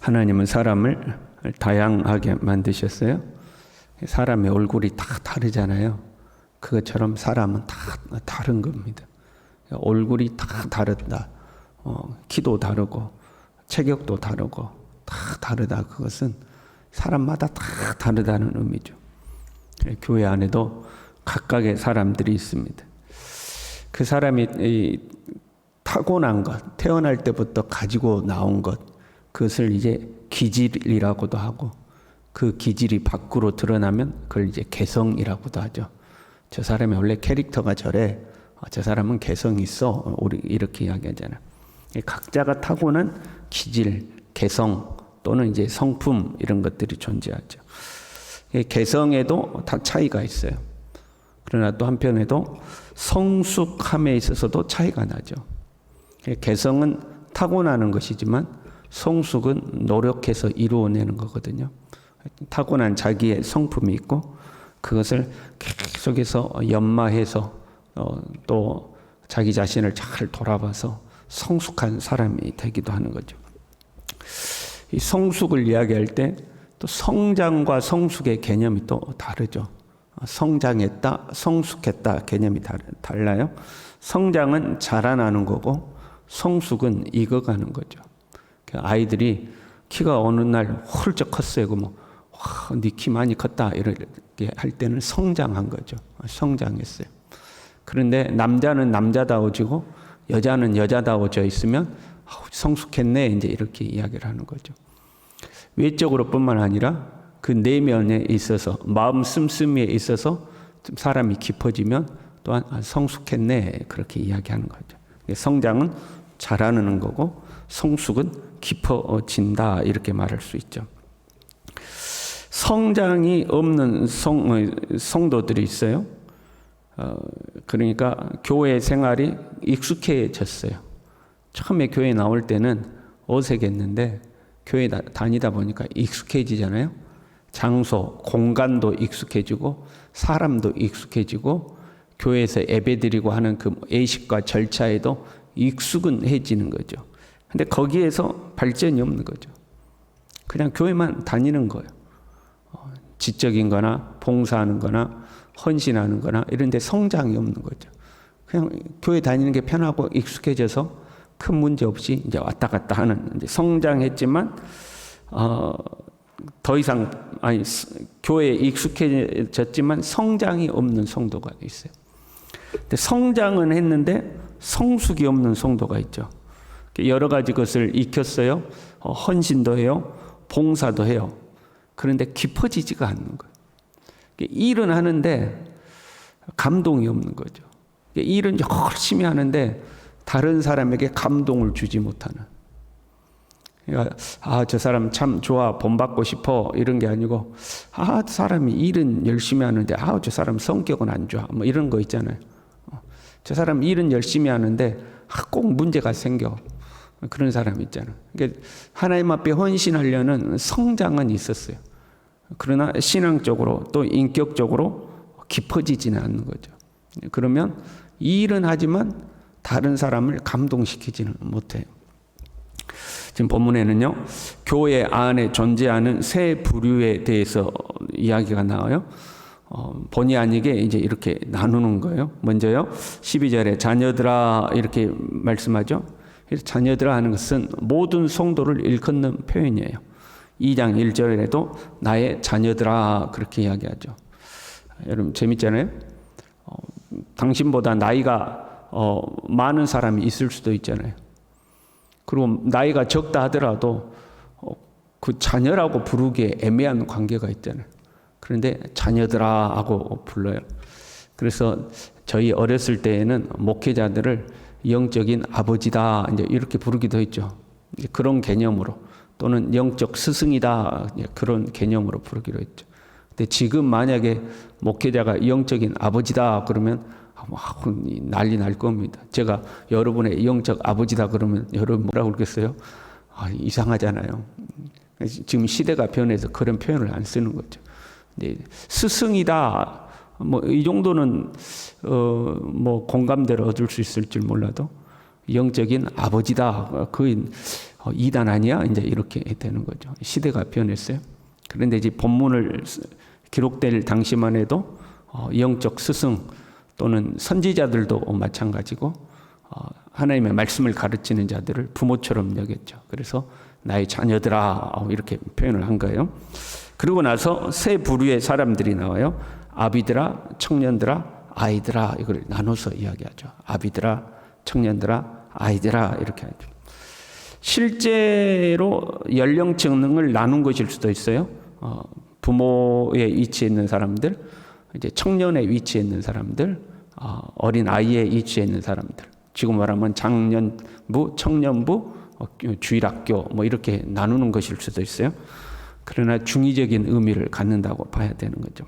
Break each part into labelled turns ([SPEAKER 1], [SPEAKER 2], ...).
[SPEAKER 1] 하나님은 사람을 다양하게 만드셨어요. 사람의 얼굴이 다 다르잖아요. 그것처럼 사람은 다 다른 겁니다. 얼굴이 다 다르다. 키도 다르고 체격도 다르고 다 다르다. 그것은 사람마다 다 다르다는 의미죠. 교회 안에도 각각의 사람들이 있습니다. 그 사람이 타고난 것, 태어날 때부터 가지고 나온 것, 그것을 이제 기질이라고도 하고, 그 기질이 밖으로 드러나면 그걸 이제 개성이라고도 하죠. 저 사람이 원래 캐릭터가 저래, 저 사람은 개성이 있어, 우리 이렇게 이야기하잖아요. 각자가 타고난 기질, 개성 또는 이제 성품 이런 것들이 존재하죠. 개성에도 다 차이가 있어요. 그러나 또 한편에도 성숙함에 있어서도 차이가 나죠. 개성은 타고나는 것이지만 성숙은 노력해서 이루어내는 거거든요. 타고난 자기의 성품이 있고 그것을 계속해서 연마해서 또 자기 자신을 잘 돌아봐서 성숙한 사람이 되기도 하는 거죠. 이 성숙을 이야기할 때 또 성장과 성숙의 개념이 또 다르죠. 성장했다, 성숙했다 개념이 달라요. 성장은 자라나는 거고 성숙은 익어가는 거죠. 아이들이 키가 어느 날 훌쩍 컸어요. 뭐, 와, 네 키 많이 컸다 이렇게 할 때는 성장한 거죠. 성장했어요. 그런데 남자는 남자다워지고 여자는 여자다워져 있으면 성숙했네 이제 이렇게 이야기를 하는 거죠. 외적으로뿐만 아니라 그 내면에 있어서 마음 씀씀이에 있어서 좀 사람이 깊어지면 또한 성숙했네 그렇게 이야기하는 거죠. 성장은 자라는 거고 성숙은 깊어진다 이렇게 말할 수 있죠. 성장이 없는 성도들이 있어요. 그러니까 교회 생활이 익숙해졌어요. 처음에 교회 나올 때는 어색했는데 교회 다니다 보니까 익숙해지잖아요. 장소, 공간도 익숙해지고 사람도 익숙해지고 교회에서 예배드리고 하는 그 예식과 절차에도 익숙해지는 거죠. 근데 거기에서 발전이 없는 거죠. 그냥 교회만 다니는 거예요. 지적인 거나 봉사하는 거나 헌신하는 거나 이런 데 성장이 없는 거죠. 그냥 교회 다니는 게 편하고 익숙해져서 큰 문제 없이 이제 왔다 갔다 하는, 이제 성장했지만 더 이상 교회에 익숙해졌지만 성장이 없는 성도가 있어요. 근데 성장은 했는데 성숙이 없는 성도가 있죠. 여러 가지 것을 익혔어요. 헌신도 해요. 봉사도 해요. 그런데 깊어지지가 않는 거예요. 일은 하는데 감동이 없는 거죠. 일은 열심히 하는데 다른 사람에게 감동을 주지 못하는. 그러니까 저 사람 참 좋아, 본받고 싶어 이런 게 아니고 사람이 일은 열심히 하는데 저 사람 성격은 안 좋아 뭐 이런 거 있잖아요. 저 사람 일은 열심히 하는데 꼭 문제가 생겨. 그런 사람 있잖아요. 그러니까 하나님 앞에 헌신하려는 성장은 있었어요. 그러나 신앙적으로 또 인격적으로 깊어지지는 않는 거죠. 그러면 일은 하지만 다른 사람을 감동시키지는 못해요. 지금 본문에는요, 교회 안에 존재하는 세 부류에 대해서 이야기가 나와요. 본의 아니게 이제 이렇게 나누는 거예요. 먼저요, 12절에 자녀들아 이렇게 말씀하죠. 자녀들아 하는 것은 모든 성도를 일컫는 표현이에요. 2장 1절에도 나의 자녀들아 그렇게 이야기하죠. 여러분 재밌잖아요. 당신보다 나이가 많은 사람이 있을 수도 있잖아요. 그리고 나이가 적다 하더라도 그 자녀라고 부르기에 애매한 관계가 있잖아요. 그런데 자녀들아 하고 불러요. 그래서 저희 어렸을 때에는 목회자들을 영적인 아버지다 이제 이렇게 부르기도 했죠. 이제 그런 개념으로 또는 영적 스승이다 그런 개념으로 부르기로 했죠. 근데 지금 만약에 목회자가 영적인 아버지다 그러면 난리 날 겁니다. 제가 여러분의 영적 아버지다 그러면 여러분 뭐라고 그러겠어요? 이상하잖아요. 지금 시대가 변해서 그런 표현을 안 쓰는 거죠. 근데 스승이다 뭐 이 정도는 뭐 공감대를 얻을 수 있을 줄 몰라도 영적인 아버지다 그 이단 아니야? 이제 이렇게 되는 거죠. 시대가 변했어요. 그런데 이제 본문을 기록될 당시만 해도 영적 스승 또는 선지자들도 마찬가지고 하나님의 말씀을 가르치는 자들을 부모처럼 여겼죠. 그래서 나의 자녀들아 이렇게 표현을 한 거예요. 그러고 나서 세 부류의 사람들이 나와요. 아비들아, 청년들아, 아이들아, 이걸 나눠서 이야기하죠. 아비들아, 청년들아, 아이들아, 이렇게 하죠. 실제로 연령층을 나눈 것일 수도 있어요. 부모의 위치에 있는 사람들, 이제 청년의 위치에 있는 사람들, 어린 아이의 위치에 있는 사람들. 지금 말하면 장년부, 청년부, 주일학교 뭐 이렇게 나누는 것일 수도 있어요. 그러나 중의적인 의미를 갖는다고 봐야 되는 거죠.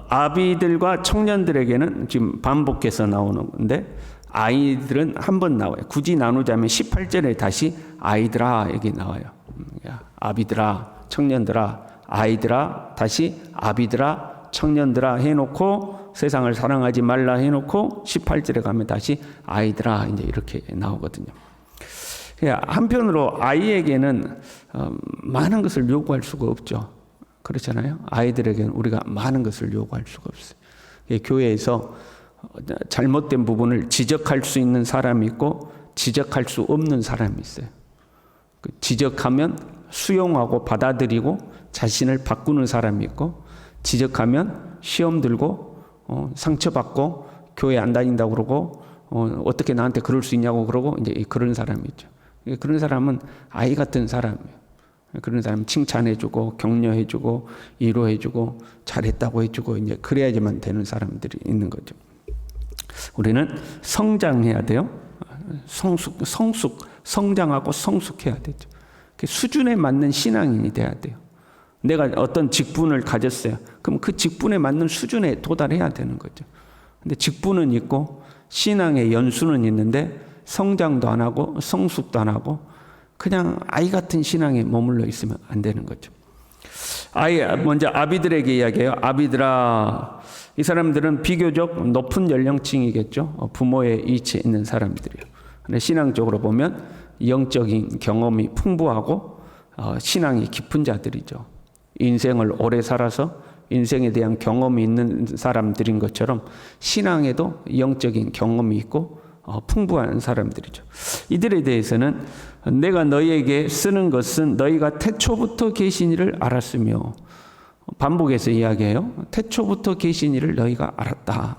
[SPEAKER 1] 아비들과 청년들에게는 지금 반복해서 나오는데 아이들은 한 번 나와요. 굳이 나누자면 18절에 다시 아이들아 여기 나와요. 아비들아, 청년들아, 아이들아, 다시 아비들아, 청년들아 해놓고 세상을 사랑하지 말라 해놓고 18절에 가면 다시 아이들아 이제 이렇게 나오거든요. 한편으로 아이에게는 많은 것을 요구할 수가 없죠. 그렇잖아요. 아이들에게는 우리가 많은 것을 요구할 수가 없어요. 교회에서 잘못된 부분을 지적할 수 있는 사람이 있고 지적할 수 없는 사람이 있어요. 지적하면 수용하고 받아들이고 자신을 바꾸는 사람이 있고 지적하면 시험 들고 상처받고 교회 안 다닌다고 그러고 어떻게 나한테 그럴 수 있냐고 그러고 이제 그런 사람이 있죠. 그런 사람은 아이 같은 사람이에요. 그런 사람은 칭찬해주고 격려해주고 위로해주고 잘했다고 해주고 이제 그래야지만 되는 사람들이 있는 거죠. 우리는 성장해야 돼요. 성장하고 성숙해야 되죠. 수준에 맞는 신앙인이 돼야 돼요. 내가 어떤 직분을 가졌어요. 그럼 그 직분에 맞는 수준에 도달해야 되는 거죠. 근데 직분은 있고 신앙의 연수는 있는데 성장도 안 하고 성숙도 안 하고 그냥 아이 같은 신앙에 머물러 있으면 안 되는 거죠. 먼저 아비들에게 이야기해요. 아비들아, 이 사람들은 비교적 높은 연령층이겠죠. 부모의 위치에 있는 사람들이에요. 근데 신앙적으로 보면 영적인 경험이 풍부하고 신앙이 깊은 자들이죠. 인생을 오래 살아서 인생에 대한 경험이 있는 사람들인 것처럼 신앙에도 영적인 경험이 있고 풍부한 사람들이죠. 이들에 대해서는 내가 너희에게 쓰는 것은 너희가 태초부터 계신 이를 알았으며, 반복해서 이야기해요. 태초부터 계신 이를 너희가 알았다.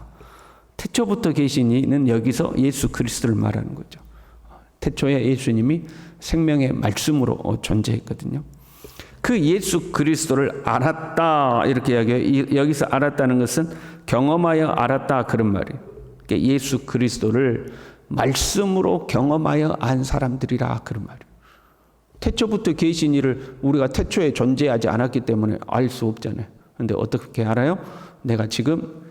[SPEAKER 1] 태초부터 계신 이는 여기서 예수 그리스도를 말하는 거죠. 태초에 예수님이 생명의 말씀으로 존재했거든요. 그 예수 그리스도를 알았다 이렇게 이야기해요. 여기서 알았다는 것은 경험하여 알았다 그런 말이에요. 예수 그리스도를 말씀으로 경험하여 안 사람들이라 그런 말이에요. 태초부터 계신 이를 우리가 태초에 존재하지 않았기 때문에 알 수 없잖아요. 그런데 어떻게 알아요? 내가 지금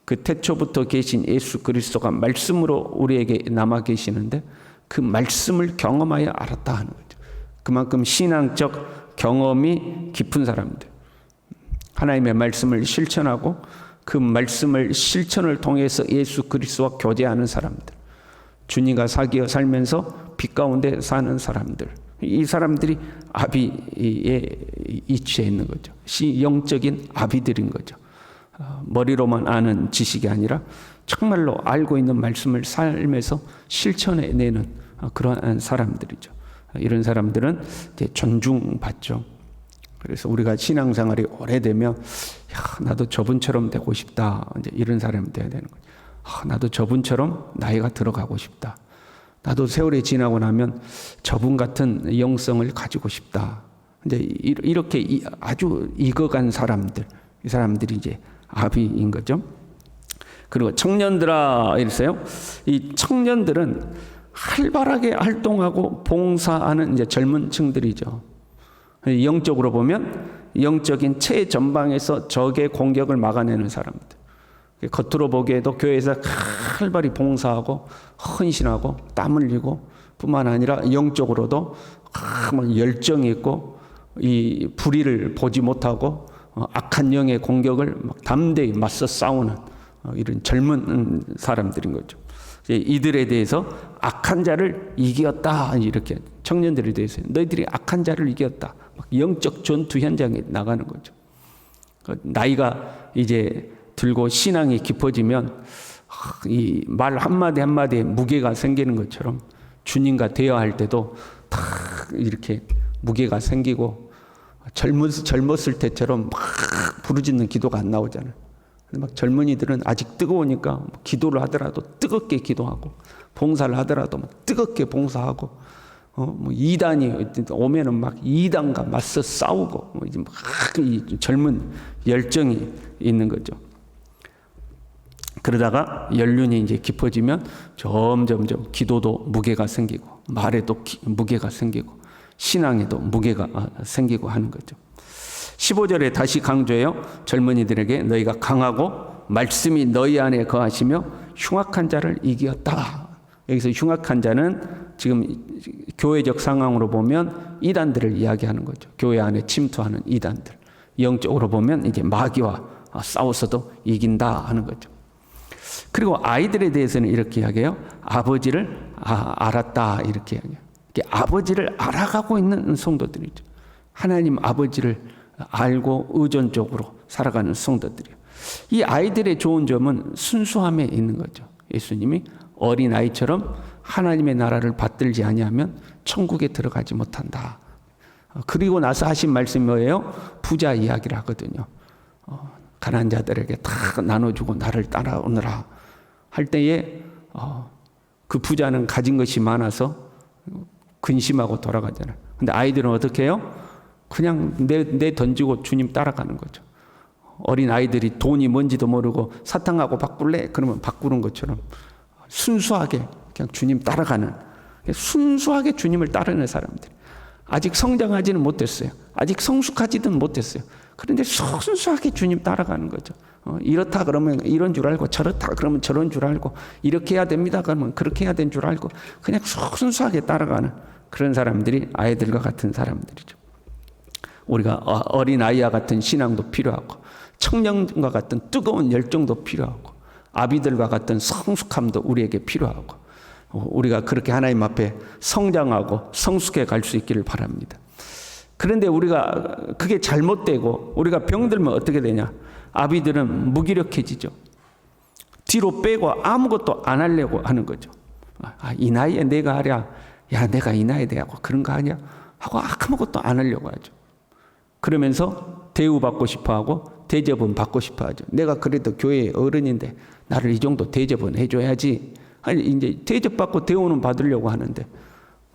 [SPEAKER 1] 그 태초부터 계신 예수 그리스도가 말씀으로 우리에게 남아 계시는데 그 말씀을 경험하여 알았다 하는 거죠. 그만큼 신앙적 경험이 깊은 사람들, 하나님의 말씀을 실천하고 그 말씀을 실천을 통해서 예수 그리스도와 교제하는 사람들, 주님과 사귀어 살면서 빛 가운데 사는 사람들, 이 사람들이 아비의 이치에 있는 거죠. 영적인 아비들인 거죠. 머리로만 아는 지식이 아니라 정말로 알고 있는 말씀을 삶에서 실천해내는 그러한 사람들이죠. 이런 사람들은 이제 존중받죠. 그래서 우리가 신앙생활이 오래되면 나도 저분처럼 되고 싶다. 이제 이런 사람이 돼야 되는 거죠. 나도 저분처럼 나이가 들어가고 싶다. 나도 세월이 지나고 나면 저분 같은 영성을 가지고 싶다. 이제 이렇게 아주 익어간 사람들, 이 사람들이 이제 아비인 거죠. 그리고 청년들아 이랬어요. 이 청년들은 활발하게 활동하고 봉사하는 이제 젊은 층들이죠. 영적으로 보면 영적인 최전방에서 적의 공격을 막아내는 사람들. 겉으로 보기에도 교회에서 활발히 봉사하고 헌신하고 땀 흘리고 뿐만 아니라 영적으로도 열정이 있고 이 불의를 보지 못하고 악한 영의 공격을 막 담대히 맞서 싸우는 이런 젊은 사람들인 거죠. 이들에 대해서 악한 자를 이겼다. 이렇게 청년들에 대해서 너희들이 악한 자를 이겼다. 영적 전투 현장에 나가는 거죠. 나이가 이제 들고 신앙이 깊어지면 이 말 한마디 한마디에 무게가 생기는 것처럼 주님과 대화할 때도 다 이렇게 무게가 생기고 젊었을 때처럼 막 부르짖는 기도가 안 나오잖아요. 막 젊은이들은 아직 뜨거우니까 기도를 하더라도 뜨겁게 기도하고 봉사를 하더라도 막 뜨겁게 봉사하고 뭐 이단이 오면은 막 이단과 맞서 싸우고 뭐 이제 막 이 젊은 열정이 있는 거죠. 그러다가 연륜이 이제 깊어지면 점점점 기도도 무게가 생기고 말에도 무게가 생기고 신앙에도 무게가 생기고 하는 거죠. 15절에 다시 강조해요. 젊은이들에게 너희가 강하고 말씀이 너희 안에 거하시며 흉악한 자를 이겼다. 여기서 흉악한 자는 지금 교회적 상황으로 보면 이단들을 이야기하는 거죠. 교회 안에 침투하는 이단들. 영적으로 보면 이제 마귀와 싸워서도 이긴다 하는 거죠. 그리고 아이들에 대해서는 이렇게 이야기해요. 아버지를 알았다 이렇게 이야기해요. 아버지를 알아가고 있는 성도들이죠. 하나님 아버지를 알고 의존적으로 살아가는 성도들이에요. 이 아이들의 좋은 점은 순수함에 있는 거죠. 예수님이 어린아이처럼 하나님의 나라를 받들지 아니하면 천국에 들어가지 못한다. 그리고 나서 하신 말씀이 뭐예요? 부자 이야기를 하거든요. 가난한 자들에게 다 나눠주고 나를 따라오느라 할 때에 그 부자는 가진 것이 많아서 근심하고 돌아가잖아요. 근데 아이들은 어떻게 해요? 그냥 내 던지고 주님 따라가는 거죠. 어린 아이들이 돈이 뭔지도 모르고 사탕하고 바꿀래? 그러면 바꾸는 것처럼 순수하게 그냥 주님 따라가는, 순수하게 주님을 따르는 사람들. 아직 성장하지는 못했어요. 아직 성숙하지는 못했어요. 그런데 순수하게 주님 따라가는 거죠. 이렇다 그러면 이런 줄 알고, 저렇다 그러면 저런 줄 알고, 이렇게 해야 됩니다 그러면 그렇게 해야 되는 줄 알고, 그냥 순수하게 따라가는 그런 사람들이 아이들과 같은 사람들이죠. 우리가 어린아이와 같은 신앙도 필요하고, 청년과 같은 뜨거운 열정도 필요하고, 아비들과 같은 성숙함도 우리에게 필요하고, 우리가 그렇게 하나님 앞에 성장하고 성숙해 갈 수 있기를 바랍니다. 그런데 우리가 그게 잘못되고 우리가 병들면 어떻게 되냐? 아비들은 무기력해지죠. 뒤로 빼고 아무것도 안 하려고 하는 거죠. 이 나이에 내가 하랴, 야 내가 이 나이에 대하고 그런 거 하냐? 하고 아무것도 안 하려고 하죠. 그러면서 대우받고 싶어하고 대접은 받고 싶어하죠. 내가 그래도 교회의 어른인데 나를 이 정도 대접은 해줘야지. 아니 이제 대접받고 대우는 받으려고 하는데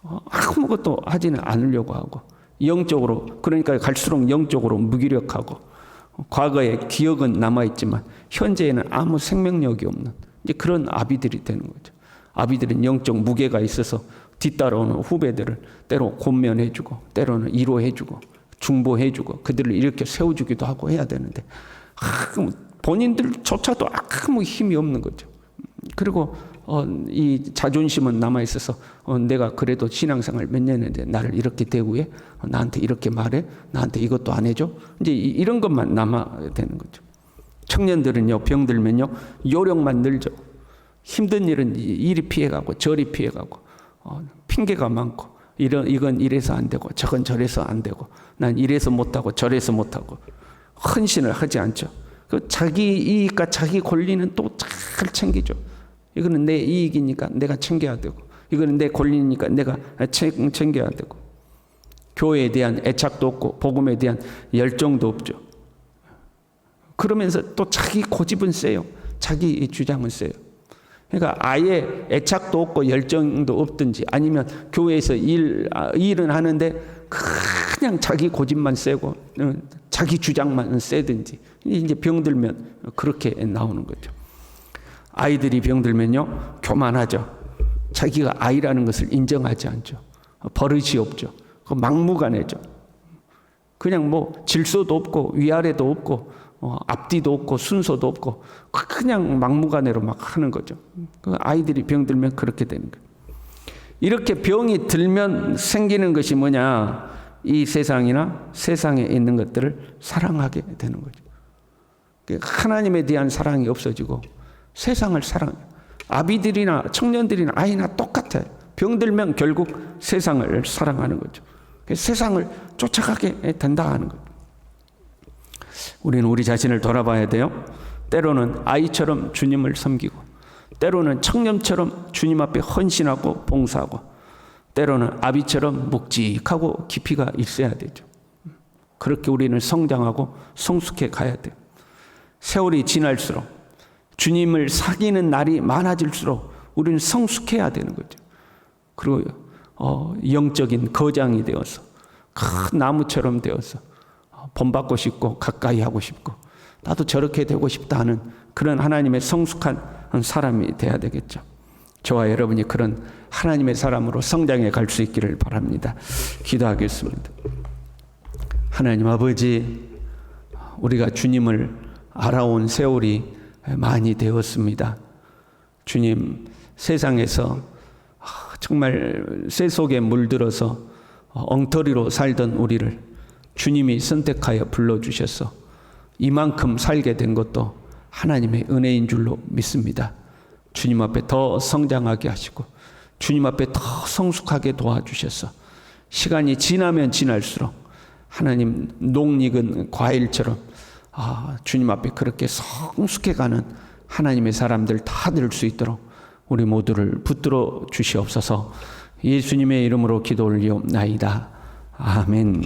[SPEAKER 1] 아무것도 하지는 않으려고 하고, 영적으로, 그러니까 갈수록 영적으로 무기력하고, 과거에 기억은 남아있지만 현재에는 아무 생명력이 없는 이제 그런 아비들이 되는 거죠. 아비들은 영적 무게가 있어서 뒤따라오는 후배들을 때로 권면해주고 때로는 위로해주고 중보해주고 그들을 이렇게 세워주기도 하고 해야 되는데 본인들조차도 아무 힘이 없는 거죠. 그리고 이 자존심은 남아있어서 내가 그래도 신앙생활 몇 년 했는데 나를 이렇게 대우해? 나한테 이렇게 말해? 나한테 이것도 안 해줘? 이제 이런 것만 남아야 되는 거죠. 청년들은요, 병들면요, 요령만 늘죠. 힘든 일은 이리 피해가고 저리 피해가고 핑계가 많고, 이건 이래서 안 되고 저건 저래서 안 되고 난 이래서 못하고 저래서 못하고 헌신을 하지 않죠. 그 자기 이익과 자기 권리는 또 잘 챙기죠. 이거는 내 이익이니까 내가 챙겨야 되고, 이거는 내 권리니까 내가 챙겨야 되고, 교회에 대한 애착도 없고 복음에 대한 열정도 없죠. 그러면서 또 자기 고집은 세요. 자기 주장은 세요. 그러니까 아예 애착도 없고 열정도 없든지, 아니면 교회에서 일은 하는데 그냥 자기 고집만 세고 자기 주장만 세든지, 이제 병들면 그렇게 나오는 거죠. 아이들이 병들면요, 교만하죠. 자기가 아이라는 것을 인정하지 않죠. 버릇이 없죠. 막무가내죠. 그냥 뭐 질서도 없고 위아래도 없고 앞뒤도 없고 순서도 없고 그냥 막무가내로 막 하는 거죠. 아이들이 병들면 그렇게 되는 거예요. 이렇게 병이 들면 생기는 것이 뭐냐? 이 세상이나 세상에 있는 것들을 사랑하게 되는 거죠. 하나님에 대한 사랑이 없어지고 세상을 사랑해요. 아비들이나 청년들이나 아이나 똑같아요. 병들면 결국 세상을 사랑하는 거죠. 세상을 쫓아가게 된다 하는 거죠. 우리는 우리 자신을 돌아봐야 돼요. 때로는 아이처럼 주님을 섬기고, 때로는 청년처럼 주님 앞에 헌신하고 봉사하고, 때로는 아비처럼 묵직하고 깊이가 있어야 되죠. 그렇게 우리는 성장하고 성숙해 가야 돼요. 세월이 지날수록, 주님을 사귀는 날이 많아질수록 우리는 성숙해야 되는 거죠. 그리고 영적인 거장이 되어서, 큰 나무처럼 되어서 본받고 싶고 가까이 하고 싶고 나도 저렇게 되고 싶다 하는 그런 하나님의 성숙한 사람이 돼야 되겠죠. 저와 여러분이 그런 하나님의 사람으로 성장해 갈 수 있기를 바랍니다. 기도하겠습니다. 하나님 아버지, 우리가 주님을 알아온 세월이 많이 되었습니다. 주님, 세상에서 정말 쇠 속에 물들어서 엉터리로 살던 우리를 주님이 선택하여 불러주셔서 이만큼 살게 된 것도 하나님의 은혜인 줄로 믿습니다. 주님 앞에 더 성장하게 하시고 주님 앞에 더 성숙하게 도와주셔서 시간이 지나면 지날수록 하나님 녹익은 과일처럼 주님 앞에 그렇게 성숙해가는 하나님의 사람들 다 될 수 있도록 우리 모두를 붙들어 주시옵소서. 예수님의 이름으로 기도 올리옵나이다. 아멘.